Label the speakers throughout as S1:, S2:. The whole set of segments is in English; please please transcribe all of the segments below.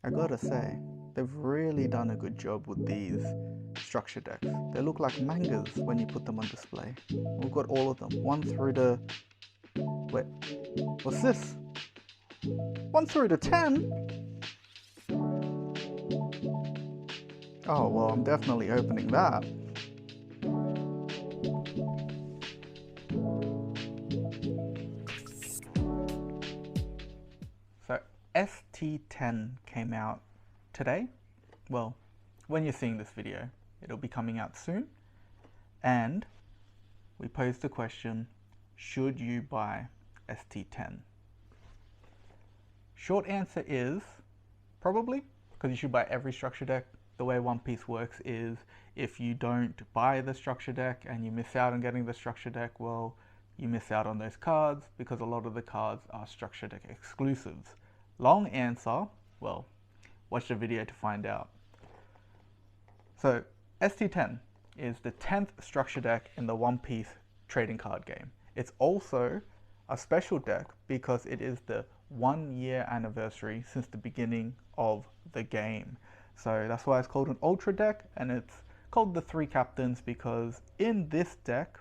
S1: I gotta say, they've really done a good job with these structure decks. They look like mangas when you put them on display. We've got all of them. One through to... wait, what's this? One through to 10? Oh, well, I'm definitely opening that. So ST10 came out today. Well, when you're seeing this video, it'll be coming out soon. And we posed the question, should you buy ST10? Short answer is probably, because you should buy every structure deck. The way One Piece works is if you don't buy the structure deck and you miss out on getting the structure deck, well, you miss out on those cards because a lot of the cards are structure deck exclusives. Long answer, well, watch the video to find out. So ST10 is the 10th structure deck in the One Piece trading card game. It's also a special deck because it is the 1-year anniversary since the beginning of the game. So that's why it's called an Ultra deck, and it's called the 3 captains because in this deck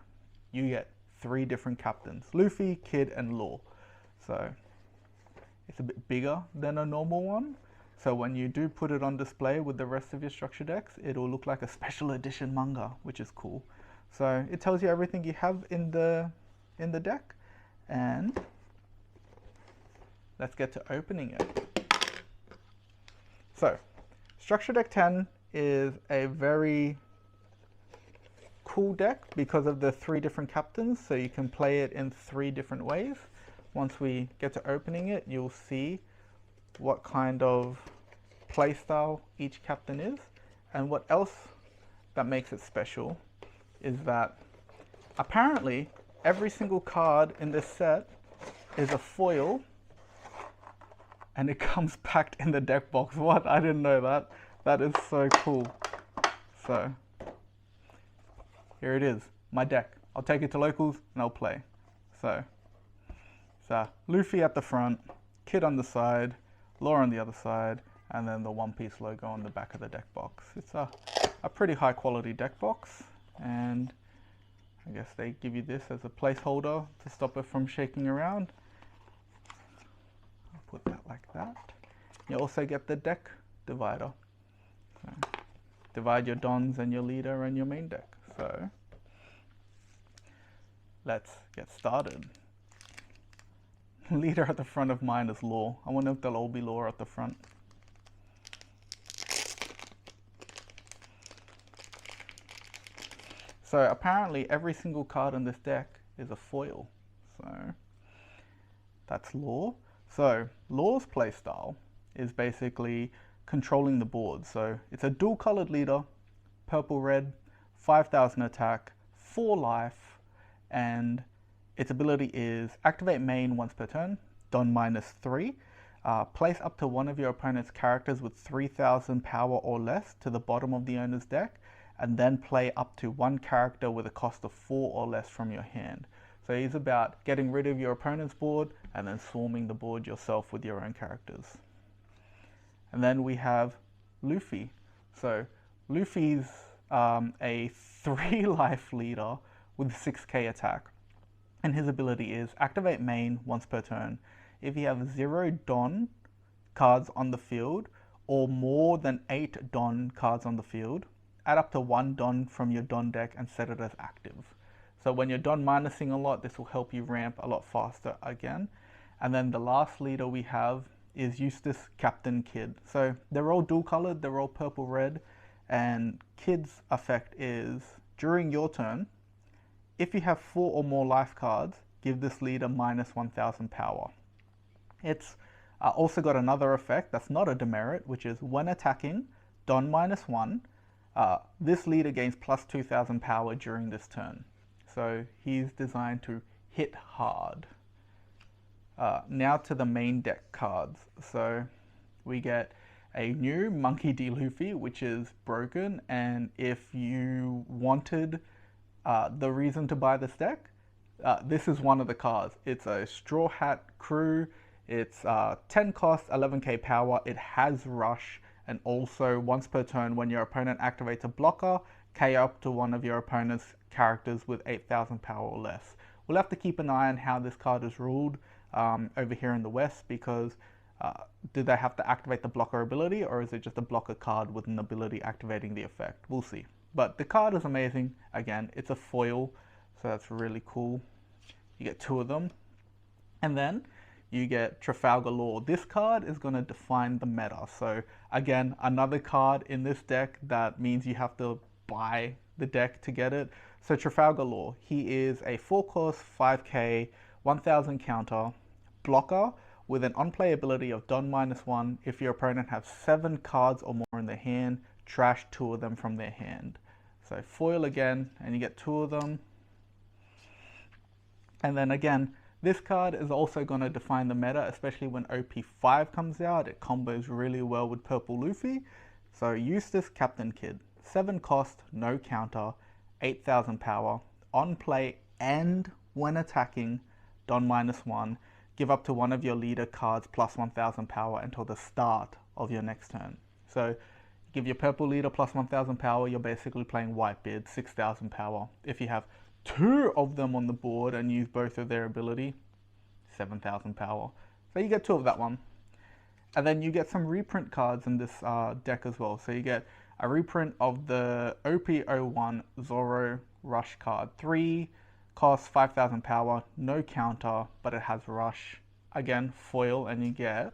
S1: you get 3 different captains: Luffy, Kid, and Law. So it's a bit bigger than a normal one. So when you do put it on display with the rest of your structure decks, it'll look like a special edition manga, which is cool. So it tells you everything you have in the deck, and let's get to opening it. So Structure Deck 10 is a very cool deck because of the 3 different captains, so you can play it in 3 different ways. Once we get to opening it, you'll see what kind of playstyle each captain is. And what else that makes it special is that apparently every single card in this set is a foil, and it comes packed in the deck box. What? I didn't know that. That is so cool. So here it is, my deck. I'll take it to locals and I'll play. So it's Luffy at the front, Kid on the side, Law on the other side, and then the One Piece logo on the back of the deck box. It's a pretty high quality deck box, and I guess they give you this as a placeholder to stop it from shaking around. I'll put that like that. You also get the deck divider. So divide your Dons and your leader and your main deck. So let's get started. Leader at the front of mine is Law. I wonder if they'll all be Law at the front. So apparently every single card in this deck is a foil. So that's Law. So Law's playstyle is basically controlling the board. So it's a dual colored leader, purple red, 5,000 attack, 4 life, and its ability is activate main once per turn, Don -3. Place up to one of your opponent's characters with 3,000 power or less to the bottom of the owner's deck, and then play up to one character with a cost of 4 or less from your hand. So it's about getting rid of your opponent's board and then swarming the board yourself with your own characters. And then we have Luffy. So Luffy's a 3 life leader with 6k attack. And his ability is activate main once per turn. If you have 0 Don cards on the field or more than 8 Don cards on the field, add up to 1 Don from your Don deck and set it as active. So when you're Don minusing a lot, this will help you ramp a lot faster again. And then the last leader we have is Eustace Captain Kid. So they're all dual colored, they're all purple red, and Kid's effect is during your turn, if you have 4 or more life cards, give this leader -1000 power. It's also got another effect that's not a demerit, which is when attacking, Don -1, this leader gains +2000 power during this turn. So he's designed to hit hard. Now to the main deck cards. So we get a new Monkey D. Luffy, which is broken, and if you wanted the reason to buy this deck, this is one of the cards. It's a Straw Hat Crew. It's 10 cost, 11k power. It has rush, and also once per turn when your opponent activates a blocker, KO up to one of your opponent's characters with 8,000 power or less. We'll have to keep an eye on how this card is ruled over here in the West, because do they have to activate the blocker ability, or is it just a blocker card with an ability activating the effect? We'll see. But the card is amazing. Again, it's a foil, so that's really cool. You get 2 of them. And then you get Trafalgar Law. This card is going to define the meta. So again, another card in this deck that means you have to buy the deck to get it. So Trafalgar Law, he is a 4-cost, 5k, 1000 counter blocker with an on-play ability of Don -1. If your opponent has 7 cards or more in their hand, trash 2 of them from their hand. So foil again, and you get 2 of them. And then again, this card is also going to define the meta, especially when OP5 comes out. It combos really well with Purple Luffy. So Eustace Captain Kidd, 7 cost, no counter, 8,000 power, on play and when attacking, Don -1. Give up to one of your leader cards plus 1,000 power until the start of your next turn. So give your purple leader plus 1,000 power, you're basically playing Whitebeard, 6,000 power. If you have 2 of them on the board and use both of their ability, 7,000 power. So you get 2 of that one. And then you get some reprint cards in this deck as well. So you get a reprint of the OP01 Zoro Rush card. 3 costs 5,000 power, no counter, but it has rush. Again, foil, and you get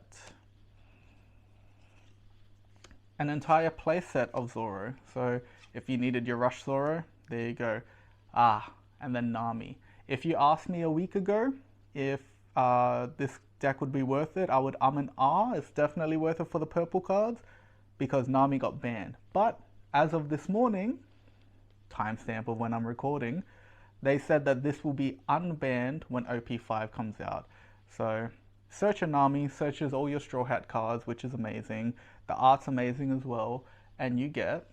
S1: an entire playset of Zoro. So if you needed your rush Zoro, there you go. And then Nami. If you asked me a week ago if this deck would be worth it, I would and it's definitely worth it for the purple cards because Nami got banned. But as of this morning, timestamp of when I'm recording, they said that this will be unbanned when OP5 comes out. So search a Nami, searches all your Straw Hat cards, which is amazing. The art's amazing as well, and you get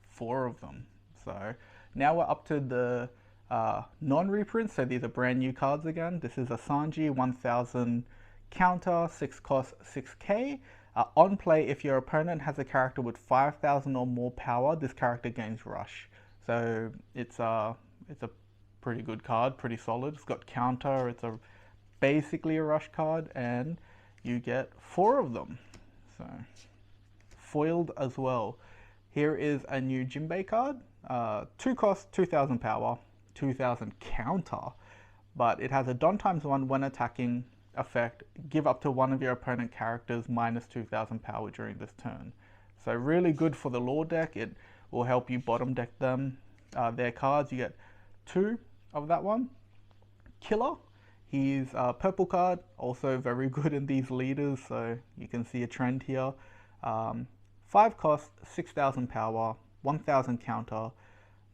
S1: four of them. So now we're up to the non-reprints. So these are brand new cards again. This is a Sanji 1000 counter, 6 cost, 6k. On play, if your opponent has a character with 5,000 or more power, this character gains rush. So it's a pretty good card, pretty solid. It's got counter, it's basically a rush card, and you get 4 of them. So foiled as well. Here is a new Jinbei card. 2 cost, 2,000 power, 2,000 counter, but it has a Don ×1 when attacking effect. Give up to one of your opponent characters minus 2,000 power during this turn. So really good for the lore deck. It will help you bottom deck them, their cards. You get 2 of that one. Killer, he's a purple card, also very good in these leaders, so you can see a trend here. 5 cost, 6,000 power, 1,000 counter.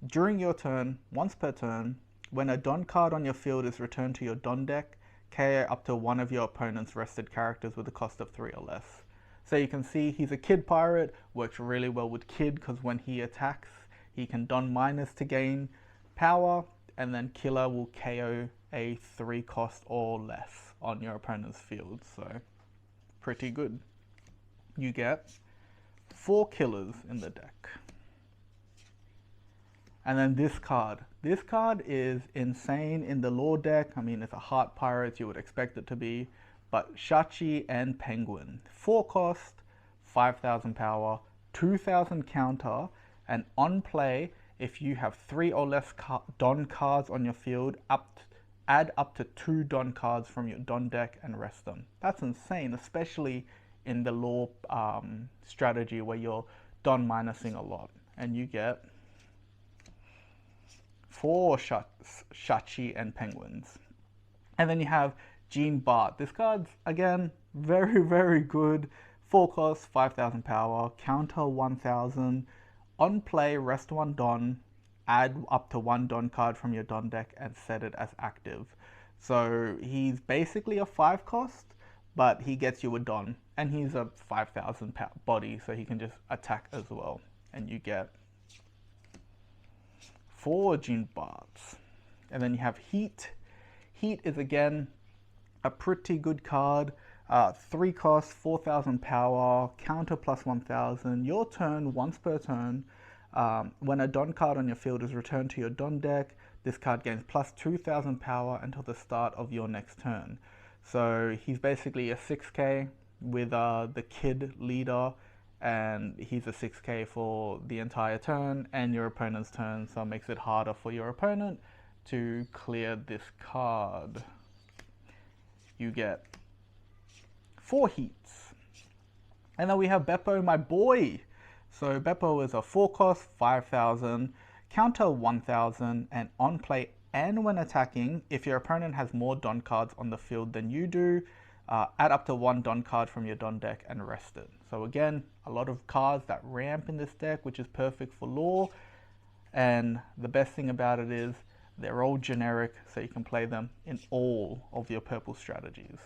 S1: During your turn, once per turn, when a Don card on your field is returned to your Don deck, KO up to one of your opponent's rested characters with a cost of 3 or less. So you can see he's a Kid pirate, works really well with Kid because when he attacks, he can Don minus to gain power, and then Killer will KO a 3 cost or less on your opponent's field. So pretty good. You get 4 killers in the deck. And then this card. This card is insane in the lore deck. I mean, it's a Heart Pirates, you would expect it to be. But Shachi and Penguin. 4 cost, 5,000 power, 2,000 counter, and on play, if you have 3 or less Don cards on your field, add up to 2 Don cards from your Don deck and rest them. That's insane, especially in the lore strategy where you're Don minusing a lot. And you get 4 Shachi and Penguins. And then you have Jean Bart. This card's, again, very, very good. 4 cost, 5,000 power, counter 1,000. On play, rest 1 Don, add up to 1 Don card from your Don deck and set it as active. So he's basically a 5 cost, but he gets you a Don. And he's a 5,000 body, so he can just attack as well. And you get 4 Jean Barts. And then you have Heat. Heat is again a pretty good card. 3 cost, 4,000 power, counter plus 1,000. Your turn, once per turn. When a Don card on your field is returned to your Don deck, this card gains plus 2,000 power until the start of your next turn. So he's basically a 6k with the Kid leader, and he's a 6k for the entire turn and your opponent's turn, so it makes it harder for your opponent to clear this card. You get 4 Heats. And then we have Beppo, my boy. So Beppo is a 4 cost, 5,000, counter 1,000, and on play and when attacking, if your opponent has more Don cards on the field than you do, add up to 1 Don card from your Don deck and rest it. So again, a lot of cards that ramp in this deck, which is perfect for lore. And the best thing about it is they're all generic, so you can play them in all of your purple strategies.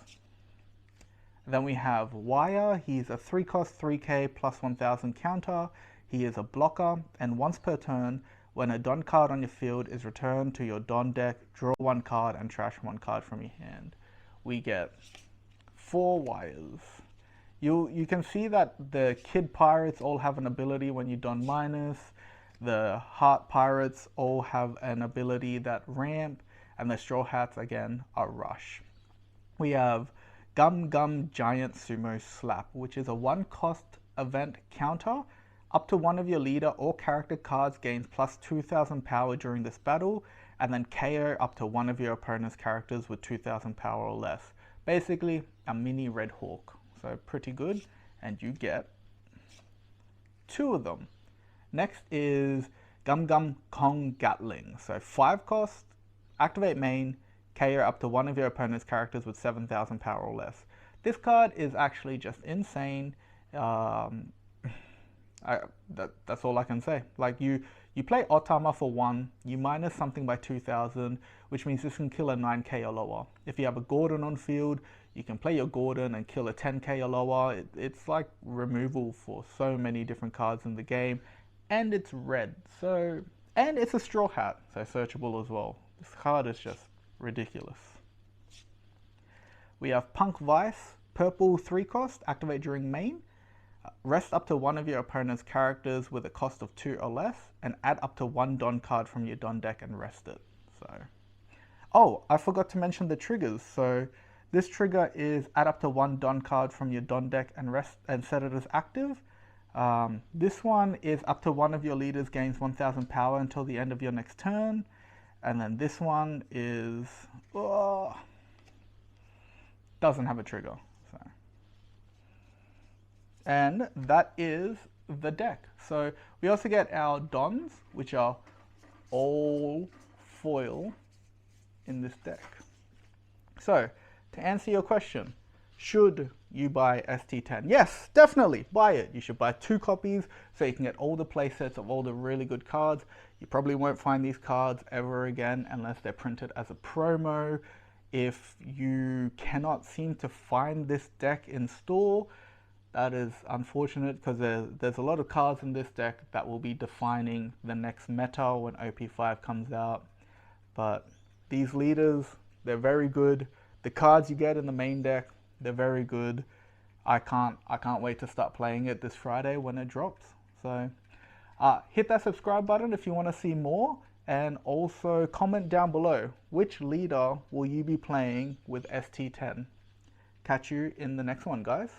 S1: Then we have Wire. He's a 3 cost, 3k plus 1,000 counter. He is a blocker, and once per turn, when a Don card on your field is returned to your Don deck, draw 1 card and trash 1 card from your hand. We get 4 Wires. You can see that the Kid Pirates all have an ability when you Don minus. The Heart Pirates all have an ability that ramp, and the Straw Hats again are rush. We have Gum Gum Giant Sumo Slap, which is a 1 cost event counter. Up to one of your leader or character cards gains plus 2,000 power during this battle, and then KO up to one of your opponent's characters with 2,000 power or less. Basically a mini Red Hawk, so pretty good, and you get 2 of them. Next is Gum Gum Kong Gatling. So 5 cost, activate main, KO up to one of your opponent's characters with 7,000 power or less. This card is actually just insane. That's all I can say. Like you play Otama for 1, you minus something by 2,000, which means this can kill a 9k or lower. If you have a Gordon on field, you can play your Gordon and kill a 10k or lower. It's like removal for so many different cards in the game. And it's red, and it's a Straw Hat, so searchable as well. This card is just ridiculous. We have Punk Vice, purple 3 cost, activate during main. Rest up to one of your opponent's characters with a cost of 2 or less, and add up to 1 Don card from your Don deck and rest it. Oh, I forgot to mention the triggers. So this trigger is add up to 1 Don card from your Don deck and rest and set it as active. This one is up to one of your leaders gains 1,000 power until the end of your next turn. And then this one is, doesn't have a trigger. And that is the deck. So we also get our Dons, which are all foil in this deck. So to answer your question, should you buy ST10? Yes, definitely buy it. You should buy 2 copies so you can get all the playsets of all the really good cards. You probably won't find these cards ever again unless they're printed as a promo. If you cannot seem to find this deck in store, that is unfortunate, because there's a lot of cards in this deck that will be defining the next meta when OP5 comes out. But these leaders, they're very good. The cards you get in the main deck, they're very good. I can't wait to start playing it this Friday when it drops. So hit that subscribe button if you want to see more, and also comment down below which leader will you be playing with ST10. Catch you in the next one, guys.